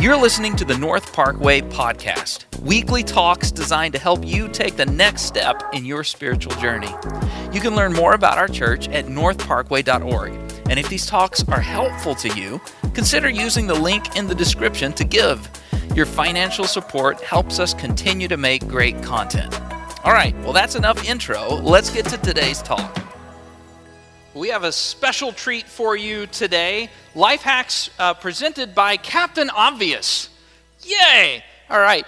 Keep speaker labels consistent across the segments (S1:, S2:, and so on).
S1: You're listening to the North Parkway Podcast, weekly talks designed to help you take the next step in your spiritual journey. You can learn more about our church at northparkway.org. And if these talks are helpful to you, consider using the link in the description to give. Your financial support helps us continue to make great content. All right, well, that's enough intro. Let's get to today's talk. We have a special treat for you today. Life hacks presented by Captain Obvious. Yay! All right,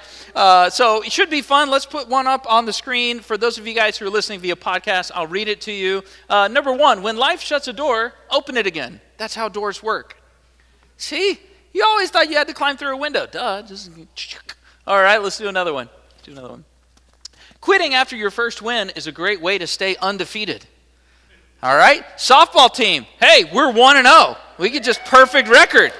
S1: so it should be fun. Let's put one up on the screen. For those of you guys who are listening via podcast, I'll read it to you. Number one, when life shuts a door, open it again. That's how doors work. See? You always thought you had to climb through a window. Duh. All right, let's do another one. Quitting after your first win is a great way to stay undefeated. All right, softball team. Hey, we're 1-0. We get just perfect record.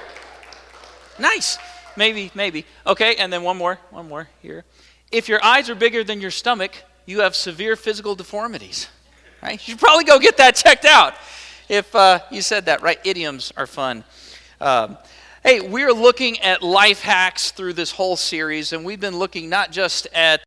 S1: Nice. Maybe. Okay, and then one more here. If your eyes are bigger than your stomach, you have severe physical deformities. Right? You should probably go get that checked out. If you said that, right? Idioms are fun. Hey, we're looking at life hacks through this whole series, and we've been looking not just at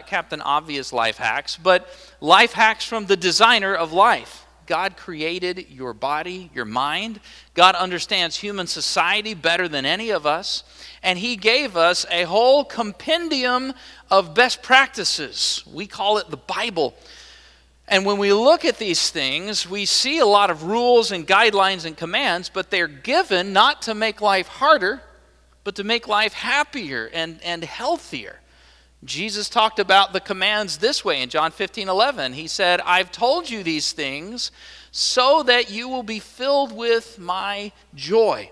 S1: Captain Obvious life hacks, but life hacks from the designer of life. God created your body, your mind. God understands human society better than any of us, and He gave us a whole compendium of best practices. We call it the Bible. And when we look at these things, we see a lot of rules and guidelines and commands, but they're given not to make life harder, but to make life happier and healthier. Jesus talked about the commands this way in John 15:11. He said, I've told you these things so that you will be filled with my joy.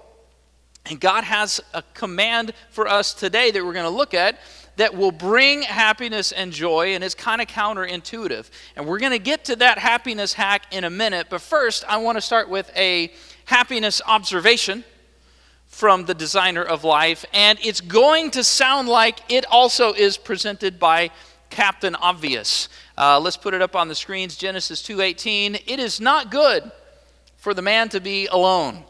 S1: And God has a command for us today that we're going to look at that will bring happiness and joy, and it's kind of counterintuitive. And we're going to get to that happiness hack in a minute, but first I want to start with a happiness observation from the designer of life, and it's going to sound like it also is presented by Captain Obvious. Let's put it up on the screens. Genesis 2:18. It is not good for the man to be alone.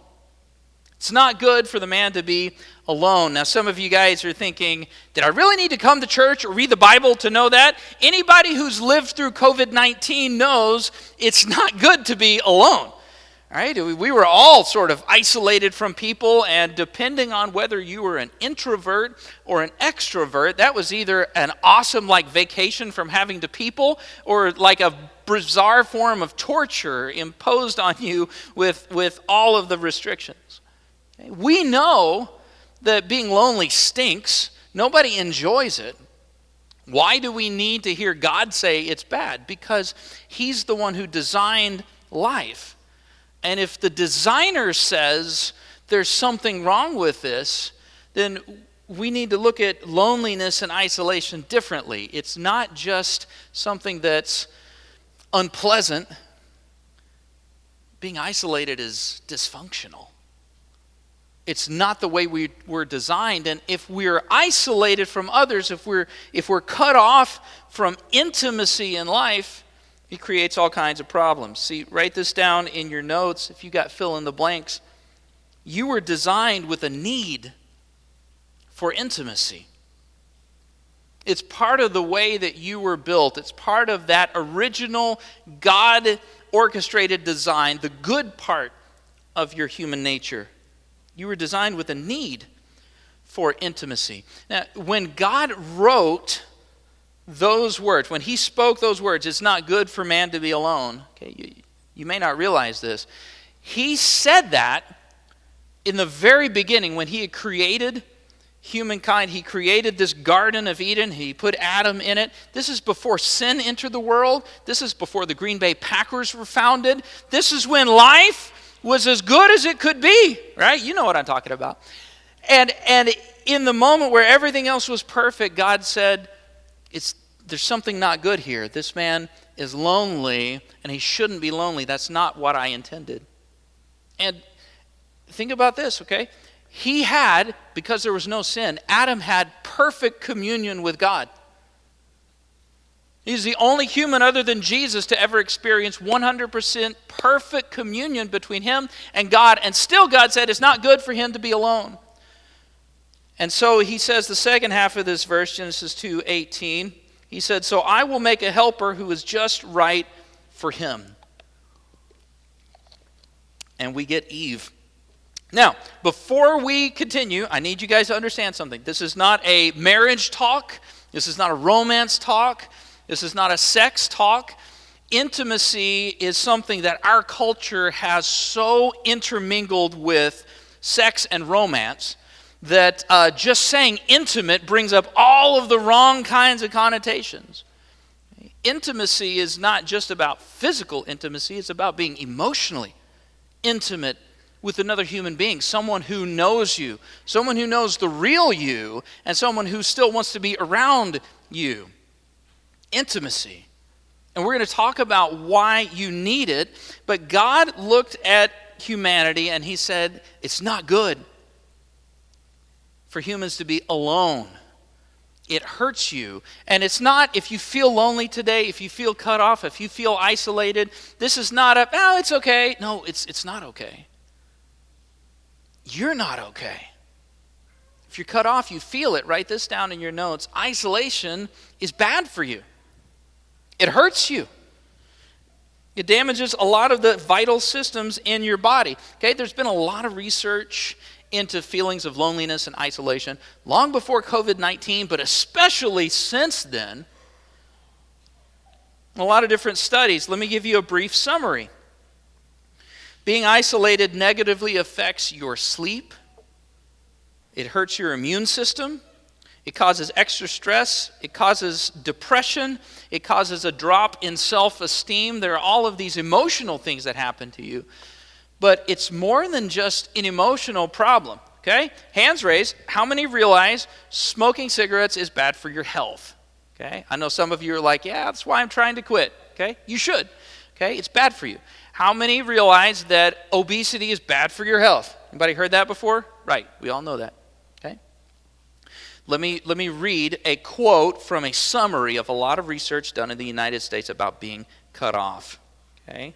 S1: It's not good for the man to be alone. Now, some of you guys are thinking, did I really need to come to church or read the Bible to know that? Anybody who's lived through COVID-19 knows it's not good to be alone. All right, we were all sort of isolated from people, and depending on whether you were an introvert or an extrovert, that was either an awesome vacation from having to people or like a bizarre form of torture imposed on you with all of the restrictions. Okay? We know that being lonely stinks. Nobody enjoys it. Why do we need to hear God say it's bad? Because He's the one who designed life. And if the designer says there's something wrong with this, then we need to look at loneliness and isolation differently. It's not just something that's unpleasant. Being isolated is dysfunctional. It's not the way we were designed. And if we're isolated from others, if we're cut off from intimacy in life, it creates all kinds of problems. See, write this down in your notes if you got fill in the blanks. You were designed with a need for intimacy. It's part of the way that you were built. It's part of that original God-orchestrated design, the good part of your human nature. You were designed with a need for intimacy. Now, when God wrote those words, when He spoke those words, it's not good for man to be alone. Okay, you may not realize this. He said that in the very beginning when He had created humankind. He created this Garden of Eden. He put Adam in it. This is before sin entered the world. This is before the Green Bay Packers were founded. This is when life was as good as it could be, right? You know what I'm talking about. And in the moment where everything else was perfect, God said, there's something not good here. This man is lonely, and he shouldn't be lonely. That's not what I intended. And think about this, okay? He had, because there was no sin, Adam had perfect communion with God. He's the only human other than Jesus to ever experience 100% perfect communion between him and God. And still God said it's not good for him to be alone. And so he says the second half of this verse, Genesis 2:18, he said, so I will make a helper who is just right for him. And we get Eve. Now, before we continue, I need you guys to understand something. This is not a marriage talk. This is not a romance talk. This is not a sex talk. Intimacy is something that our culture has so intermingled with sex and romance that just saying intimate brings up all of the wrong kinds of connotations. Intimacy is not just about physical intimacy, it's about being emotionally intimate with another human being, someone who knows you, someone who knows the real you, and someone who still wants to be around you. Intimacy. And we're going to talk about why you need it, but God looked at humanity and he said, it's not good for humans to be alone. It hurts you. And it's not if you feel lonely today, if you feel cut off, if you feel isolated, this is not it's okay. No, it's not okay. You're not okay. If you're cut off, you feel it. Write this down in your notes. Isolation is bad for you. It hurts you. It damages a lot of the vital systems in your body. Okay, there's been a lot of research into feelings of loneliness and isolation long before COVID-19, but especially since then. A lot of different studies. Let me give you a brief summary. Being isolated negatively affects your sleep. It hurts your immune system. It causes extra stress. It causes depression. It causes a drop in self-esteem. There are all of these emotional things that happen to you. But it's more than just an emotional problem, okay? Hands raised. How many realize smoking cigarettes is bad for your health? Okay? I know some of you are like, yeah, that's why I'm trying to quit. Okay? You should. Okay? It's bad for you. How many realize that obesity is bad for your health? Anybody heard that before? Right. We all know that. Okay? Let me read a quote from a summary of a lot of research done in the United States about being cut off. Okay?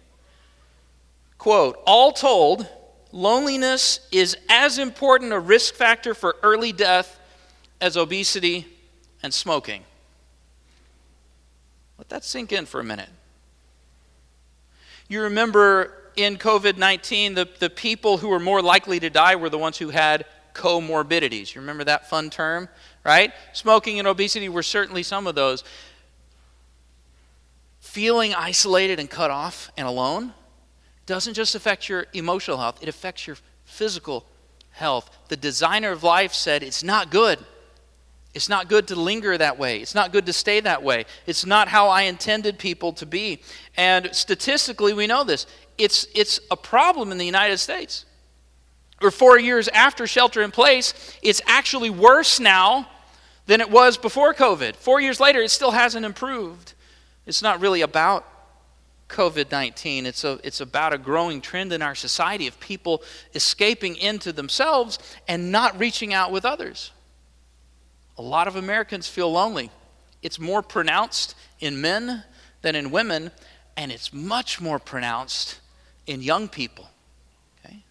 S1: Quote, all told, loneliness is as important a risk factor for early death as obesity and smoking. Let that sink in for a minute. You remember in COVID-19, the people who were more likely to die were the ones who had comorbidities. You remember that fun term, right? Smoking and obesity were certainly some of those. Feeling isolated and cut off and alone doesn't just affect your emotional health, it affects your physical health. The designer of life said it's not good. It's not good to linger that way. It's not good to stay that way. It's not how I intended people to be. And statistically, we know this. It's a problem in the United States. Or 4 years after shelter in place, it's actually worse now than it was before COVID. 4 years later, it still hasn't improved. It's not really about COVID-19. It's about a growing trend in our society of people escaping into themselves and not reaching out with others. A lot of Americans feel lonely. It's more pronounced in men than in women, and it's much more pronounced in young people. Okay?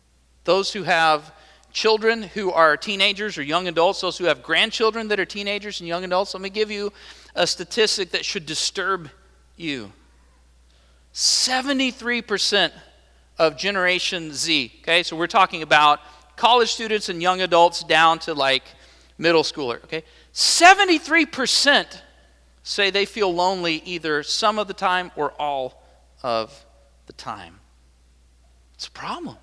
S1: Those who have children who are teenagers or young adults, those who have grandchildren that are teenagers and young adults, let me give you a statistic that should disturb you. 73% of Generation Z, okay, so we're talking about college students and young adults down to like middle schooler, okay? 73% say they feel lonely either some of the time or all of the time. It's a problem.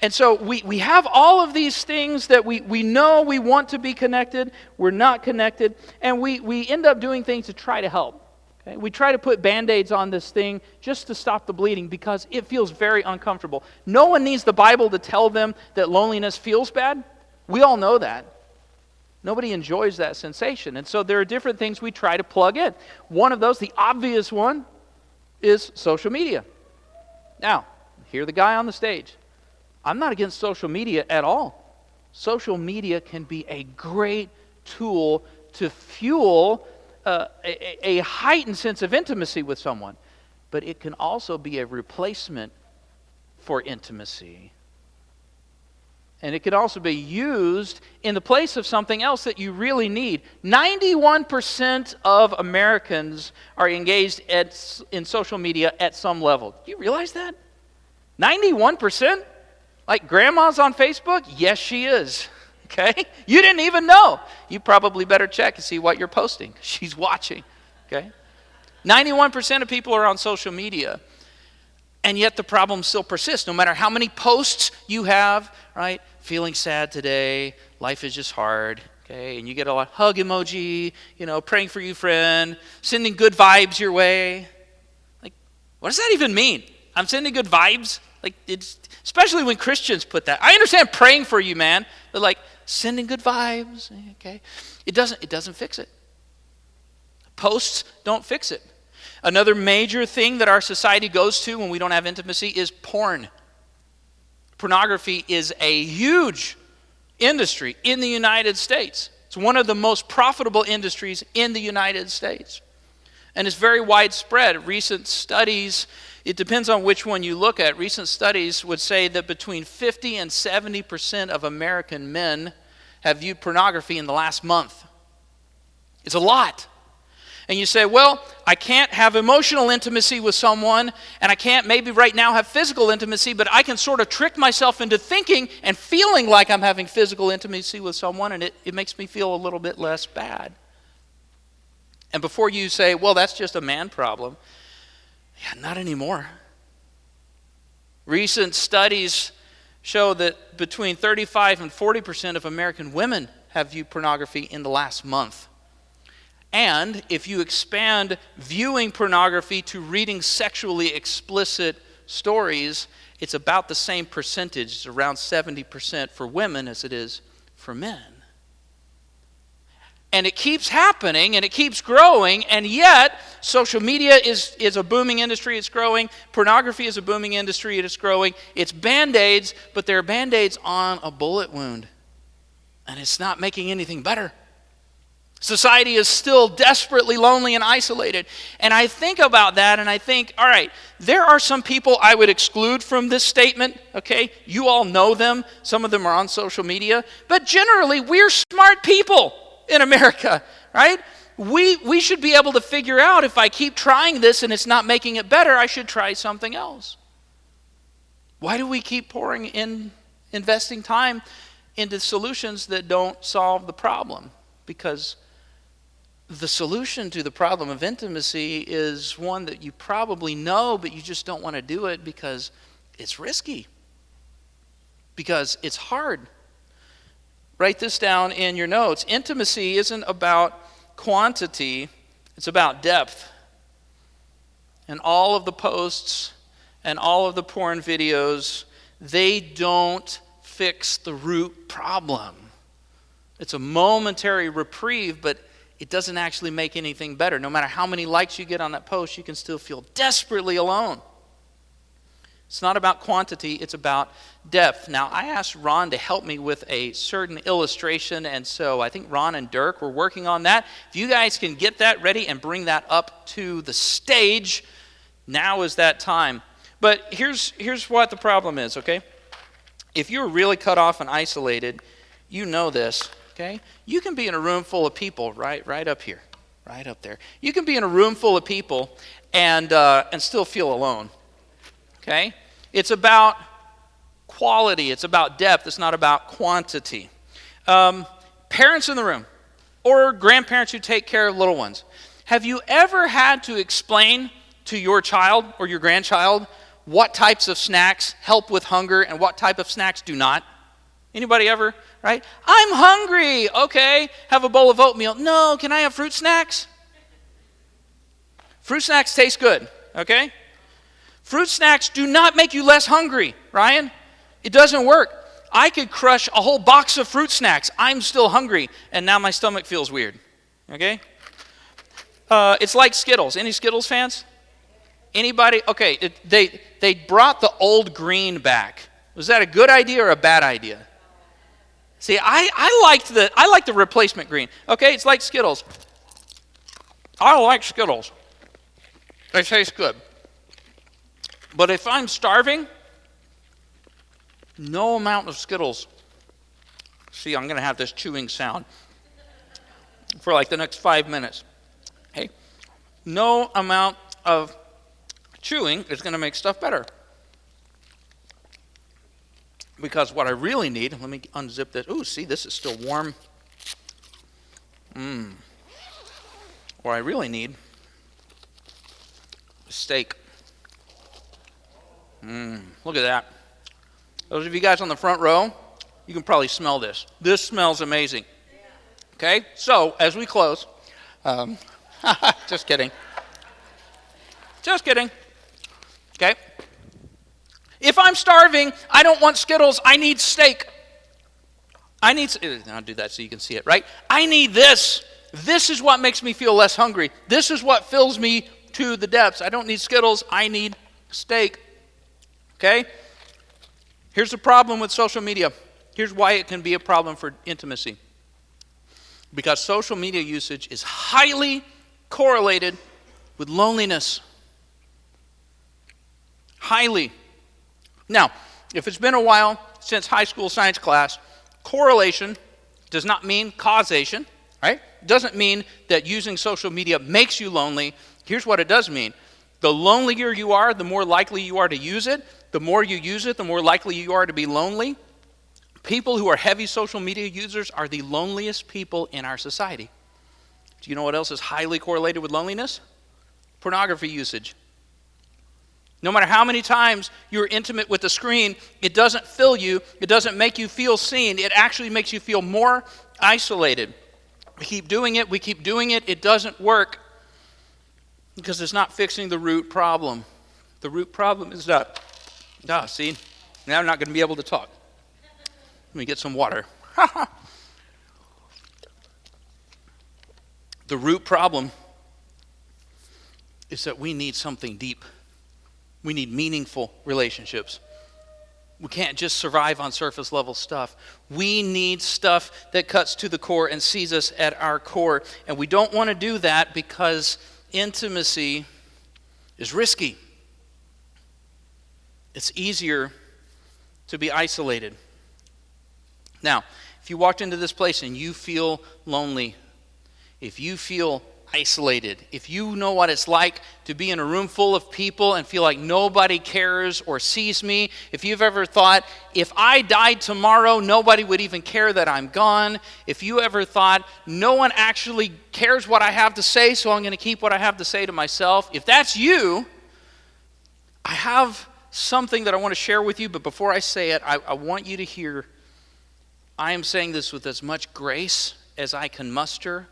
S1: And so we have all of these things that we know we want to be connected, we're not connected, and we end up doing things to try to help. Okay? We try to put Band-Aids on this thing just to stop the bleeding because it feels very uncomfortable. No one needs the Bible to tell them that loneliness feels bad. We all know that. Nobody enjoys that sensation. And so there are different things we try to plug in. One of those, the obvious one, is social media. Now, hear the guy on the stage. I'm not against social media at all. Social media can be a great tool to fuel a heightened sense of intimacy with someone. But it can also be a replacement for intimacy. And it can also be used in the place of something else that you really need. 91% of Americans are engaged in social media at some level. Do you realize that? 91%? Like grandma's on Facebook? Yes, she is. Okay? You didn't even know. You probably better check and see what you're posting. She's watching. Okay? 91% of people are on social media. And yet the problem still persists. No matter how many posts you have, right? Feeling sad today. Life is just hard. Okay? And you get a lot hug emoji, praying for you, friend, sending good vibes your way. Like, what does that even mean? I'm sending good vibes? Like, it's especially when Christians put that. I understand praying for you, man, but like sending good vibes, okay? It doesn't fix it. Posts don't fix it. Another major thing that our society goes to when we don't have intimacy is porn. Pornography is a huge industry in the United States. It's one of the most profitable industries in the United States. And it's very widespread. Recent studies, it depends on which one you look at. Recent studies would say that between 50 and 70% of American men have viewed pornography in the last month. It's a lot. And you say, well, I can't have emotional intimacy with someone, and I can't maybe right now have physical intimacy, but I can sort of trick myself into thinking and feeling like I'm having physical intimacy with someone, and it makes me feel a little bit less bad. And before you say, well, that's just a man problem, yeah, not anymore. Recent studies show that between 35 and 40% of American women have viewed pornography in the last month. And if you expand viewing pornography to reading sexually explicit stories, it's about the same percentage. It's around 70% for women as it is for men. And it keeps happening and it keeps growing, and yet social media is a booming industry, it's growing. Pornography is a booming industry, it is growing. It's Band-Aids, but they're Band-Aids on a bullet wound. And it's not making anything better. Society is still desperately lonely and isolated. And I think about that and I think, all right, there are some people I would exclude from this statement, okay? You all know them. Some of them are on social media. But generally, we're smart people in America, right? We should be able to figure out if I keep trying this and it's not making it better, I should try something else. Why do we keep investing time into solutions that don't solve the problem? Because the solution to the problem of intimacy is one that you probably know, but you just don't want to do it because it's risky, because it's hard. Write this down in your notes. Intimacy isn't about quantity, it's about depth. And all of the posts and all of the porn videos, they don't fix the root problem. It's a momentary reprieve, but it doesn't actually make anything better. No matter how many likes you get on that post, you can still feel desperately alone. It's not about quantity, it's about depth. Now, I asked Ron to help me with a certain illustration, and so I think Ron and Dirk were working on that. If you guys can get that ready and bring that up to the stage, now is that time. But here's what the problem is, okay? If you're really cut off and isolated, you know this. Okay? You can be in a room full of people, right up here, right up there. You can be in a room full of people and still feel alone. Okay? It's about quality. It's about depth. It's not about quantity. Parents in the room or grandparents who take care of little ones. Have you ever had to explain to your child or your grandchild what types of snacks help with hunger and what type of snacks do not? Anybody ever? Right? I'm hungry. Okay, have a bowl of oatmeal. No, can I have fruit snacks? Fruit snacks taste good, okay? Fruit snacks do not make you less hungry, Ryan. It doesn't work. I could crush a whole box of fruit snacks. I'm still hungry, and now my stomach feels weird, okay? It's like Skittles. Any Skittles fans? Anybody? Okay, they brought the old green back. Was that a good idea or a bad idea? See, I like the replacement green. Okay, it's like Skittles. I like Skittles. They taste good. But if I'm starving, no amount of Skittles
S2: See, I'm going to have this chewing sound for like the next 5 minutes. Okay? No amount of chewing is going to make stuff better. Because what I really need, let me unzip this. Ooh, see, this is still warm. What I really need is steak. Look at that. Those of you guys on the front row, you can probably smell this. This smells amazing. Okay, so as we close, just kidding. Just kidding. Okay. If I'm starving, I don't want Skittles, I need steak. I'll do that so you can see it, right? I need this. This is what makes me feel less hungry. This is what fills me to the depths. I don't need Skittles, I need steak. Okay? Here's the problem with social media. Here's why it can be a problem for intimacy. Because social media usage is highly correlated with loneliness. Highly. Now, if it's been a while since high school science class, correlation does not mean causation, right? It doesn't mean that using social media makes you lonely. Here's what it does mean. The lonelier you are, the more likely you are to use it. The more you use it, the more likely you are to be lonely. People who are heavy social media users are the loneliest people in our society. Do you know what else is highly correlated with loneliness? Pornography usage. No matter how many times you're intimate with the screen, it doesn't fill you, it doesn't make you feel seen, it actually makes you feel more isolated. We keep doing it, it doesn't work because it's not fixing the root problem. The root problem is that, see, now I'm not going to be able to talk. Let me get some water. The root problem is that we need something deep. We need meaningful relationships. We can't just survive on surface level stuff. We need stuff that cuts to the core and sees us at our core. And we don't want to do that because intimacy is risky. It's easier to be isolated. Now, if you walked into this place and you feel lonely, if you feel isolated, if you know what it's like to be in a room full of people and feel like nobody cares or sees me, if you've ever thought, if I died tomorrow, nobody would even care that I'm gone, if you ever thought, no one actually cares what I have to say, so I'm going to keep what I have to say to myself, if that's you, I have something that I want to share with you, but before I say it, I want you to hear, I am saying this with as much grace as I can muster.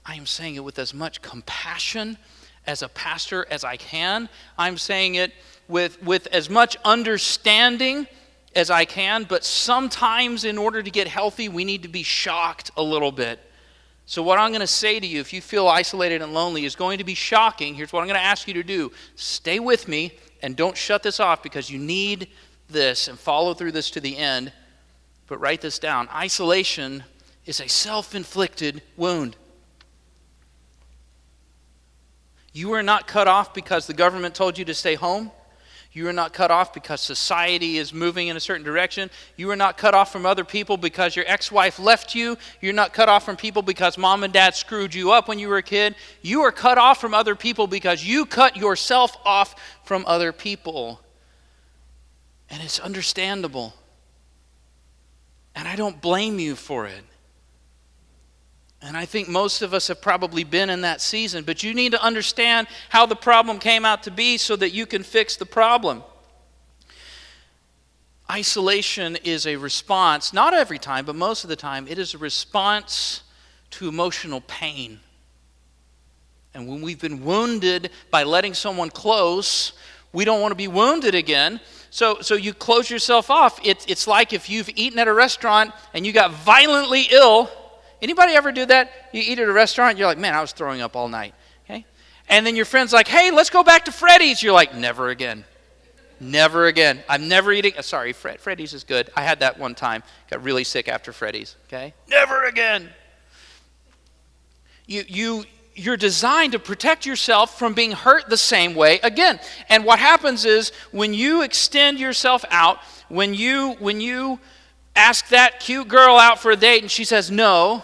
S2: I am saying it with as much compassion as a pastor as I can. I'm saying it with as much understanding as I can, but sometimes in order to get healthy, we need to be shocked a little bit. So what I'm going to say to you, if you feel isolated and lonely, is going to be shocking. Here's what I'm going to ask you to do. Stay with me and don't shut this off because you need this and follow through this to the end. But write this down. Isolation is a self-inflicted wound. You are not cut off because the government told you to stay home. You are not cut off because society is moving in a certain direction. You are not cut off from other people because your ex-wife left you. You're not cut off from people because mom and dad screwed you up when you were a kid. You are cut off from other people because you cut yourself off from other people. And it's understandable. And I don't blame you for it. And I think most of us have probably been in that season. But you need to understand how the problem came out to be so that you can fix the problem. Isolation is a response, not every time, but most of the time, it is a response to emotional pain. And when we've been wounded by letting someone close, we don't want to be wounded again. So you close yourself off. It's like if you've eaten at a restaurant and you got violently ill. Anybody ever do that? You eat at a restaurant, you're like, man, I was throwing up all night. Okay? And then your friend's like, hey, let's go back to Freddy's. You're like, never again. Never again. I'm never eating. Sorry, Freddy's is good. I had that one time. Got really sick after Freddy's. Okay? Never again. You're designed to protect yourself from being hurt the same way again. And what happens is when you extend yourself out, when you ask that cute girl out for a date and she says no,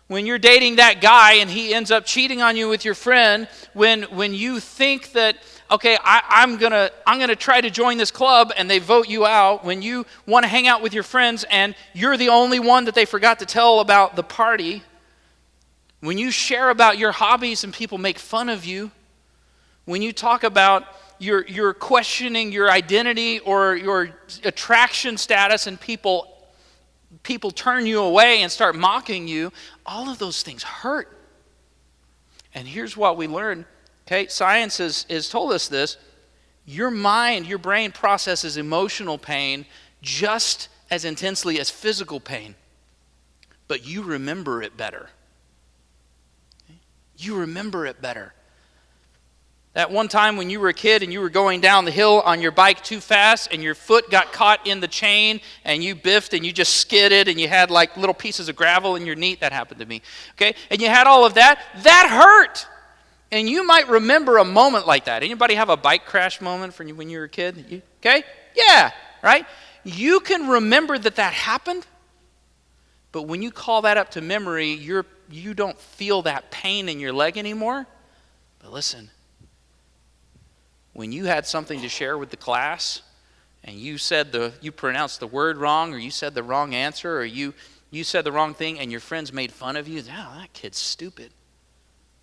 S2: when you're dating that guy and he ends up cheating on you with your friend, when you think that, okay, I'm gonna try to join this club and they vote you out, when you want to hang out with your friends and you're the only one that they forgot to tell about the party, when you share about your hobbies and people make fun of you, when you talk about you're questioning your identity or your attraction status and people turn you away and start mocking you, all of those things hurt. And here's what we learned. Okay, science has told us this. Your mind, your brain processes emotional pain just as intensely as physical pain. But you remember it better. You remember it better. That one time when you were a kid and you were going down the hill on your bike too fast and your foot got caught in the chain and you biffed and you just skidded and you had like little pieces of gravel in your knee. That happened to me. Okay? And you had all of that. That hurt. And you might remember a moment like that. Anybody have a bike crash moment from when you were a kid? Okay? Yeah, right? You can remember that happened, but when you call that up to memory, you don't feel that pain in your leg anymore. But listen, when you had something to share with the class and you pronounced the word wrong, or you said the wrong answer, or you said the wrong thing and your friends made fun of you, oh, that kid's stupid.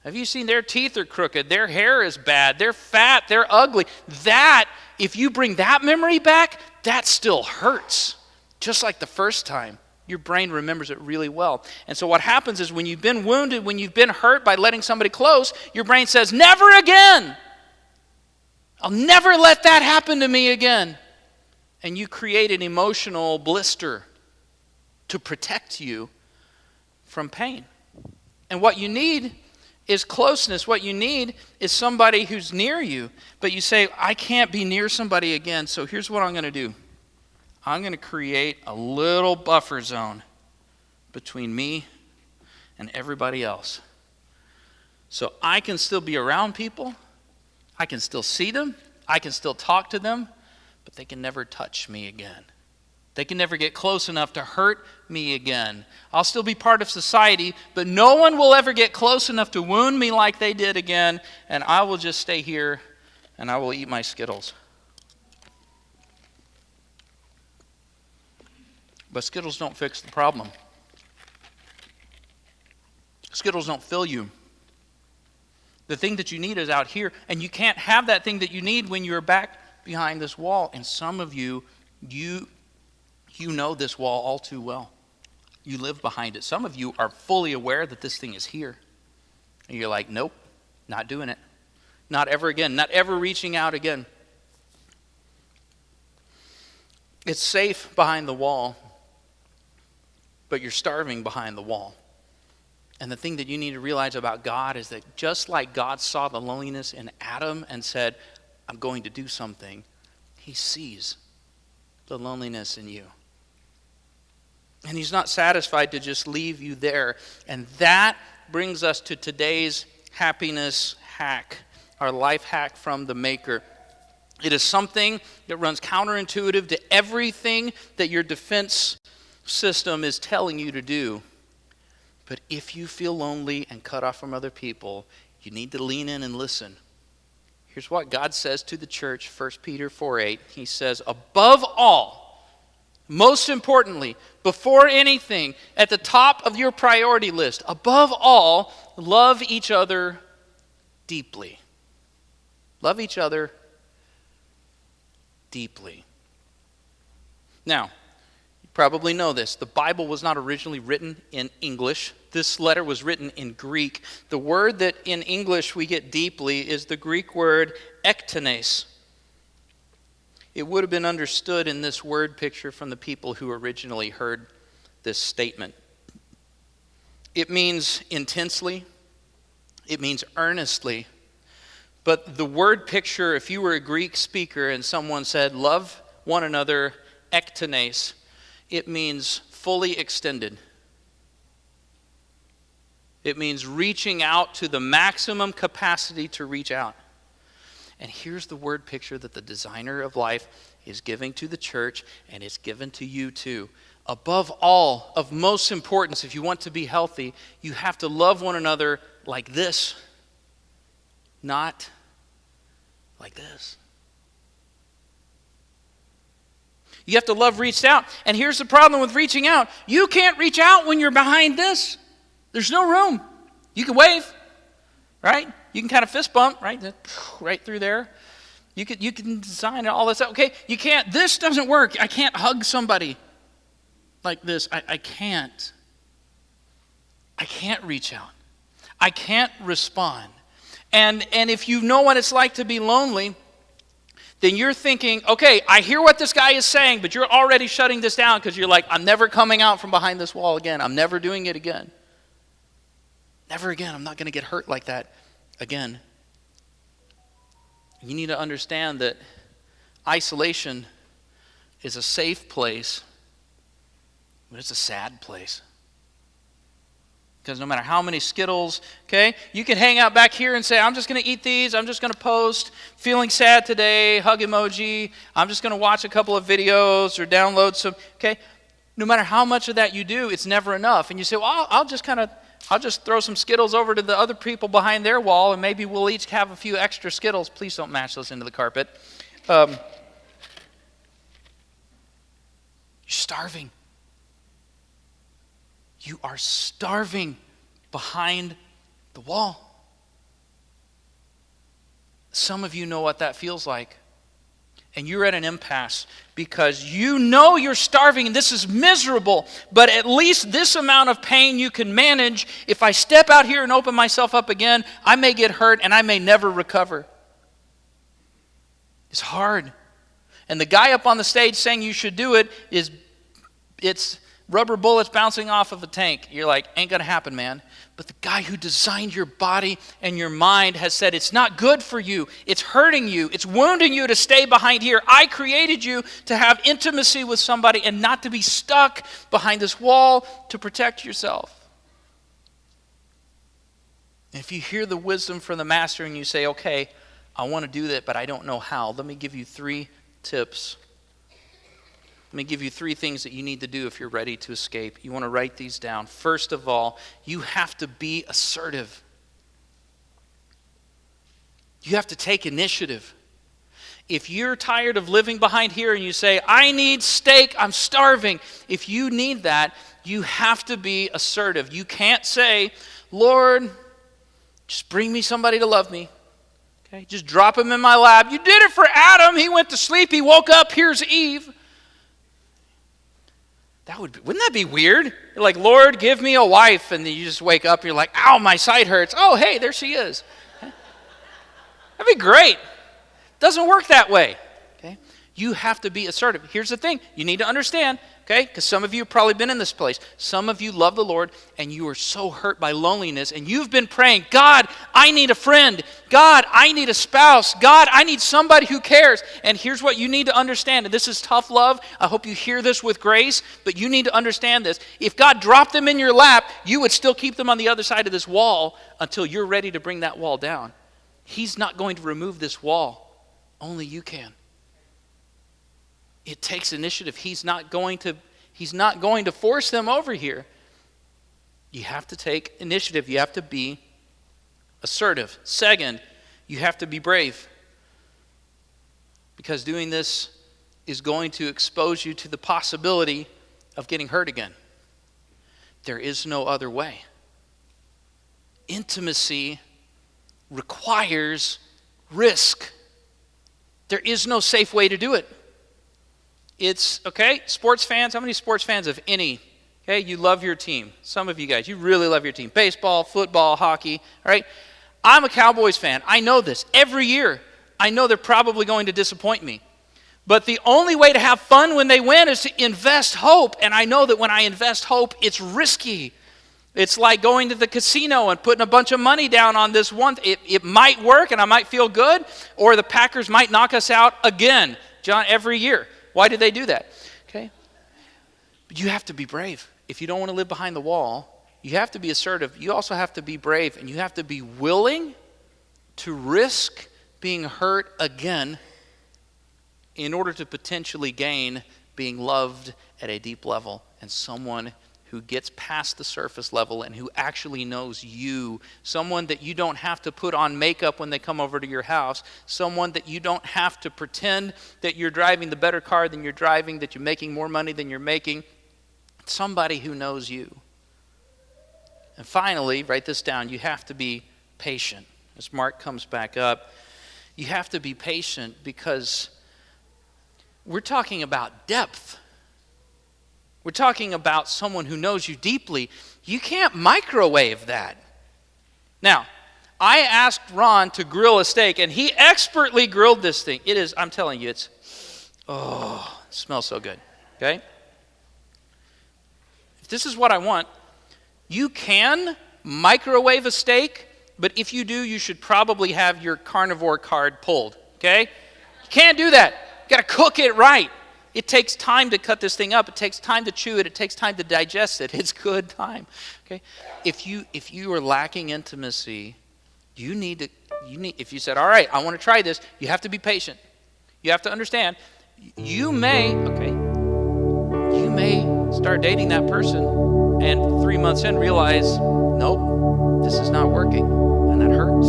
S2: Have you seen their teeth are crooked, their hair is bad, they're fat, they're ugly? That, if you bring that memory back, that still hurts. Just like the first time. Your brain remembers it really well. And so what happens is when you've been wounded, when you've been hurt by letting somebody close, your brain says, never again. I'll never let that happen to me again. And you create an emotional blister to protect you from pain. And what you need is closeness. What you need is somebody who's near you. But you say, I can't be near somebody again, so here's what I'm going to do. I'm going to create a little buffer zone between me and everybody else. So I can still be around people. I can still see them. I can still talk to them. But they can never touch me again. They can never get close enough to hurt me again. I'll still be part of society, but no one will ever get close enough to wound me like they did again, and I will just stay here and I will eat my Skittles. But Skittles don't fix the problem. Skittles don't fill you. The thing that you need is out here, and you can't have that thing that you need when you're back behind this wall. And some of you know this wall all too well. You live behind it. Some of you are fully aware that this thing is here. And you're like, nope, not doing it. Not ever again. Not ever reaching out again. It's safe behind the wall, but you're starving behind the wall. And the thing that you need to realize about God is that just like God saw the loneliness in Adam and said, I'm going to do something, he sees the loneliness in you. And he's not satisfied to just leave you there. And that brings us to today's happiness hack, our life hack from the Maker. It is something that runs counterintuitive to everything that your defense system is telling you to do. But if you feel lonely and cut off from other people, you need to lean in and listen. Here's what God says to the church, 1 Peter 4:8. He says, above all, most importantly, before anything, at the top of your priority list, above all, love each other deeply. Love each other deeply. Now, you probably know this. The Bible was not originally written in English. This letter was written in Greek. The word that in English we get deeply is the Greek word ektenes. It would have been understood in this word picture from the people who originally heard this statement. It means intensely. It means earnestly. But the word picture, if you were a Greek speaker and someone said, love one another, ektenes, it means fully extended. It means reaching out to the maximum capacity to reach out. And here's the word picture that the designer of life is giving to the church, and it's given to you too. above all, of most importance, if you want to be healthy, you have to love one another like this, not like this. You have to love reached out. And here's the problem with reaching out. You can't reach out when you're behind this. There's no room. You can wave, right? You can kind of fist bump, right? Right through there. You can design all this. Okay, you can't. This doesn't work. I can't hug somebody like this. I can't. I can't reach out. I can't respond. And if you know what it's like to be lonely, then you're thinking, okay, I hear what this guy is saying, but you're already shutting this down because you're like, I'm never coming out from behind this wall again. I'm never doing it again. Never again. I'm not going to get hurt like that again. You need to understand that isolation is a safe place, but it's a sad place. Because no matter how many Skittles, okay, you can hang out back here and say, I'm just going to eat these, I'm just going to post, feeling sad today, hug emoji, I'm just going to watch a couple of videos or download some, okay? No matter how much of that you do, it's never enough. And you say, well, I'll just throw some Skittles over to the other people behind their wall, and maybe we'll each have a few extra Skittles. Please don't mash those into the carpet. You're starving. You are starving behind the wall. Some of you know what that feels like. And you're at an impasse because you know you're starving and this is miserable, but at least this amount of pain you can manage. If I step out here and open myself up again, I may get hurt and I may never recover. It's hard. And the guy up on the stage saying you should do it it's rubber bullets bouncing off of a tank. You're like, ain't gonna happen, man. But the guy who designed your body and your mind has said, it's not good for you. It's hurting you. It's wounding you to stay behind here. I created you to have intimacy with somebody and not to be stuck behind this wall to protect yourself. And if you hear the wisdom from the master and you say, okay, I want to do that, but I don't know how. Let me give you 3 tips. Let me give you 3 things that you need to do if you're ready to escape. You want to write these down. First of all, you have to be assertive. You have to take initiative. If you're tired of living behind here and you say, I need steak, I'm starving. If you need that, you have to be assertive. You can't say, Lord, just bring me somebody to love me. Okay, just drop him in my lap. You did it for Adam. He went to sleep. He woke up. Here's Eve. Wouldn't that be weird? You're like, Lord, give me a wife. And then you just wake up and you're like, ow, my side hurts. Oh, hey, there she is. Okay? That'd be great. Doesn't work that way. Okay? You have to be assertive. Here's the thing. You need to understand, okay? Because some of you have probably been in this place. Some of you love the Lord and you are so hurt by loneliness and you've been praying, God, I need a friend. God, I need a spouse. God, I need somebody who cares. And here's what you need to understand. And this is tough love. I hope you hear this with grace, but you need to understand this. If God dropped them in your lap, you would still keep them on the other side of this wall until you're ready to bring that wall down. He's not going to remove this wall. Only you can. It takes initiative. He's not going to force them over here. You have to take initiative. You have to be assertive. Second, you have to be brave. Because doing this is going to expose you to the possibility of getting hurt again. There is no other way. Intimacy requires risk. There is no safe way to do it. It's, okay, sports fans, how many sports fans, if any, okay, you love your team? Some of you guys, you really love your team. Baseball, football, hockey, all right? I'm a Cowboys fan. I know this. Every year, I know they're probably going to disappoint me. But the only way to have fun when they win is to invest hope. And I know that when I invest hope, it's risky. It's like going to the casino and putting a bunch of money down on this one. It might work and I might feel good, or the Packers might knock us out again, John, every year. Why do they do that? Okay? But you have to be brave. If you don't want to live behind the wall, you have to be assertive. You also have to be brave, and you have to be willing to risk being hurt again in order to potentially gain being loved at a deep level and someone who gets past the surface level and who actually knows you, someone that you don't have to put on makeup when they come over to your house, someone that you don't have to pretend that you're driving the better car than you're driving, that you're making more money than you're making, somebody who knows you. And finally, write this down, you have to be patient. As Mark comes back up, you have to be patient because we're talking about depth. We're talking about someone who knows you deeply. You can't microwave that. Now, I asked Ron to grill a steak, and he expertly grilled this thing. It is, I'm telling you, it smells so good, okay? If this is what I want, you can microwave a steak, but if you do, you should probably have your carnivore card pulled, okay? You can't do that. You got to cook it right. It takes time to cut this thing up. It takes time to chew it. It takes time to digest it. It's good time. Okay? If you are lacking intimacy, if you said, all right, I want to try this, you have to be patient. You have to understand, you may start dating that person and 3 months in realize, nope, this is not working, and that hurts.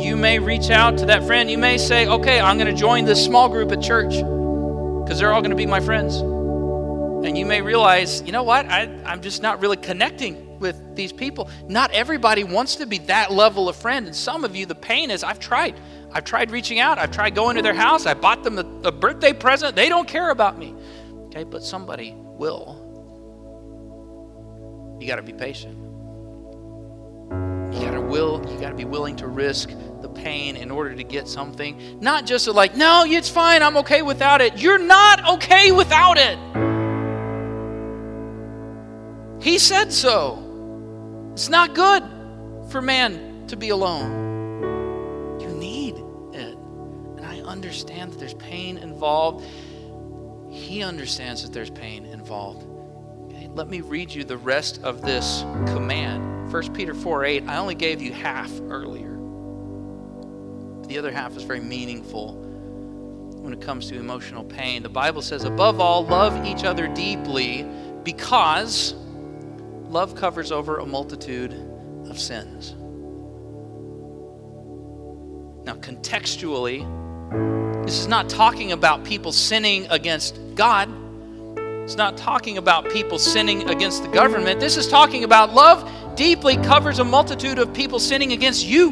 S2: You may reach out to that friend. You may say, okay, I'm going to join this small group at church because they're all going to be my friends. And you may realize, you know what? I'm just not really connecting with these people. Not everybody wants to be that level of friend. And some of you, the pain is, I've tried reaching out. I've tried going to their house. I bought them a birthday present. They don't care about me. Okay, but somebody will. You got to be patient. You got to be willing to risk the pain in order to get something. Not just like, no, it's fine, I'm okay without it. You're not okay without it. He said so. It's not good for man to be alone. You need it. And I understand that there's pain involved. He understands that there's pain involved. Okay, let me read you the rest of this command. 1 Peter 4:8, I only gave you half earlier. The other half is very meaningful when it comes to emotional pain. The Bible says, above all, love each other deeply because love covers over a multitude of sins. Now, contextually, this is not talking about people sinning against God. It's not talking about people sinning against the government. This is talking about love deeply covers a multitude of people sinning against you.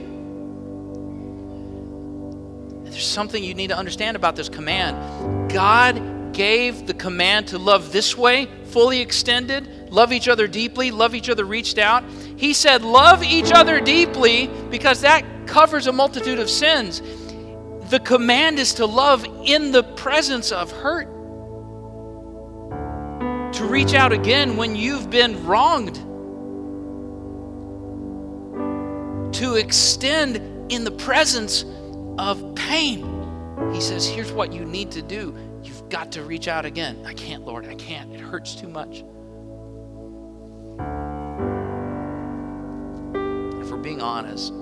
S2: There's something you need to understand about this command. God gave the command to love this way, fully extended, love each other deeply, love each other reached out. He said, love each other deeply because that covers a multitude of sins. The command is to love in the presence of hurt. To reach out again when you've been wronged. To extend in the presence of pain. He says, here's what you need to do. You've got to reach out again. I can't, Lord, I can't. It hurts too much. If we're being honest,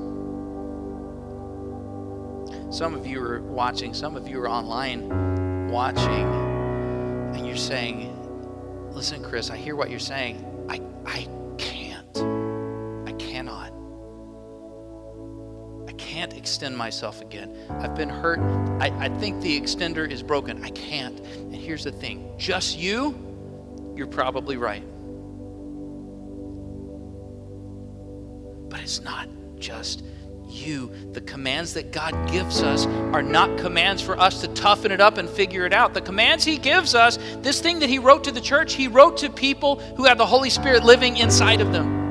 S2: some of you are watching, some of you are online watching, and you're saying, listen, Chris, I hear what you're saying. I can't. I cannot. I can't extend myself again. I've been hurt. I think the extender is broken. I can't. And here's the thing. Just you're probably right. But it's not just you. The commands that God gives us are not commands for us to toughen it up and figure it out. The commands He gives us, this thing that He wrote to the church, He wrote to people who have the Holy Spirit living inside of them,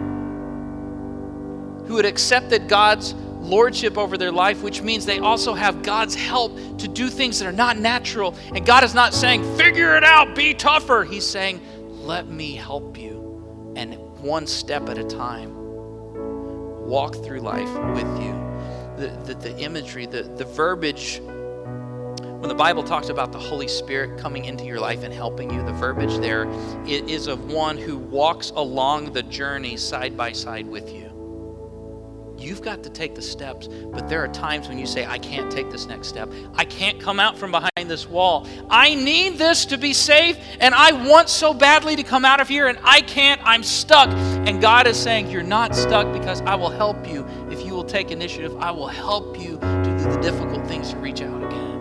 S2: who had accepted God's lordship over their life, which means they also have God's help to do things that are not natural. And God is not saying, figure it out, be tougher. He's saying, let me help you. And one step at a time, walk through life with you. The imagery, the verbiage, when the Bible talks about the Holy Spirit coming into your life and helping you, the verbiage there is of one who walks along the journey side by side with you. You've got to take the steps, but there are times when you say, I can't take this next step. I can't come out from behind this wall. I need this to be safe, and I want so badly to come out of here, and I can't. I'm stuck. And God is saying, you're not stuck, because I will help you. If you will take initiative, I will help you to do the difficult things to reach out again.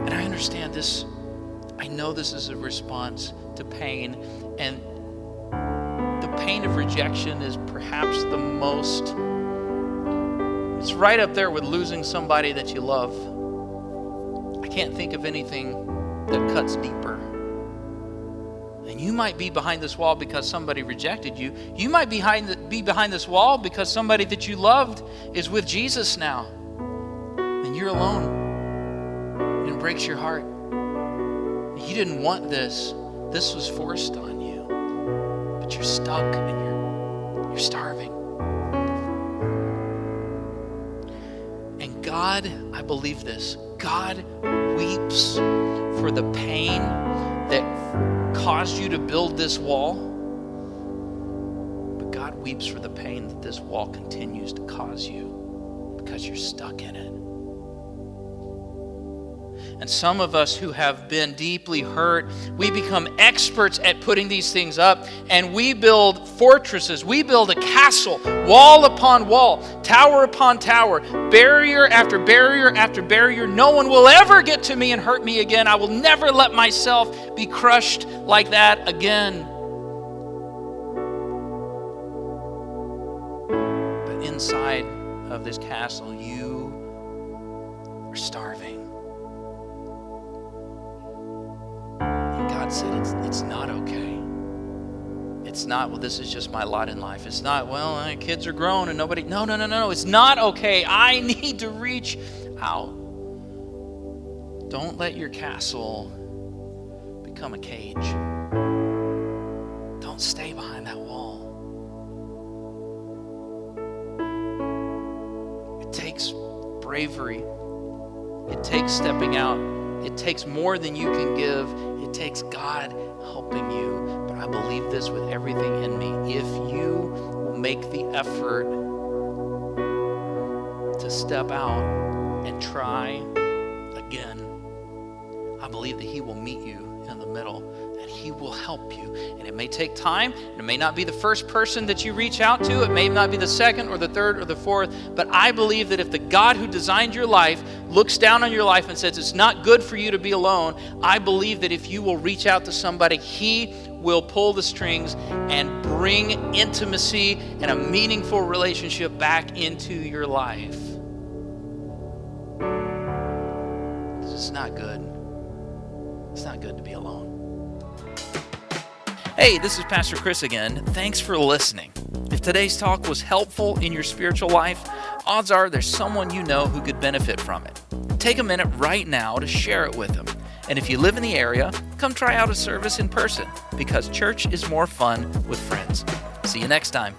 S2: And I understand this. I know this is a response to pain, and the pain of rejection is perhaps the most, it's right up there with losing somebody that you love. I can't think of anything that cuts deeper. And you might be behind this wall because somebody rejected you. You might be behind this wall because somebody that you loved is with Jesus now. And you're alone. And it breaks your heart. You didn't want this. This was forced on you. But you're stuck and you're starving. And God, I believe this, God weeps for the pain that caused you to build this wall. But God weeps for the pain that this wall continues to cause you because you're stuck in it. And some of us who have been deeply hurt, we become experts at putting these things up, and we build fortresses. We build a castle, wall upon wall, tower upon tower, barrier after barrier after barrier. No one will ever get to me and hurt me again. I will never let myself be crushed like that again. But inside of this castle, you are starving. God said, it's not okay. It's not, well, this is just my lot in life. It's not, well, my kids are grown and nobody, no. It's not okay. I need to reach out. Don't let your castle become a cage. Don't stay behind that wall. It takes bravery. It takes stepping out. It takes more than you can give. It takes God helping you. But I believe this with everything in me. If you will make the effort to step out and try again, I believe that He will meet you in the middle, and He will help you. And it may take time, and it may not be the first person that you reach out to, it may not be the second or the third or the fourth, but I believe that if the God who designed your life looks down on your life and says it's not good for you to be alone, I believe that if you will reach out to somebody, He will pull the strings and bring intimacy and a meaningful relationship back into your life. It's not good. It's not good to be alone.
S1: Hey, this is Pastor Chris again. Thanks for listening. If today's talk was helpful in your spiritual life, odds are there's someone you know who could benefit from it. Take a minute right now to share it with them. And if you live in the area, come try out a service in person, because church is more fun with friends. See you next time.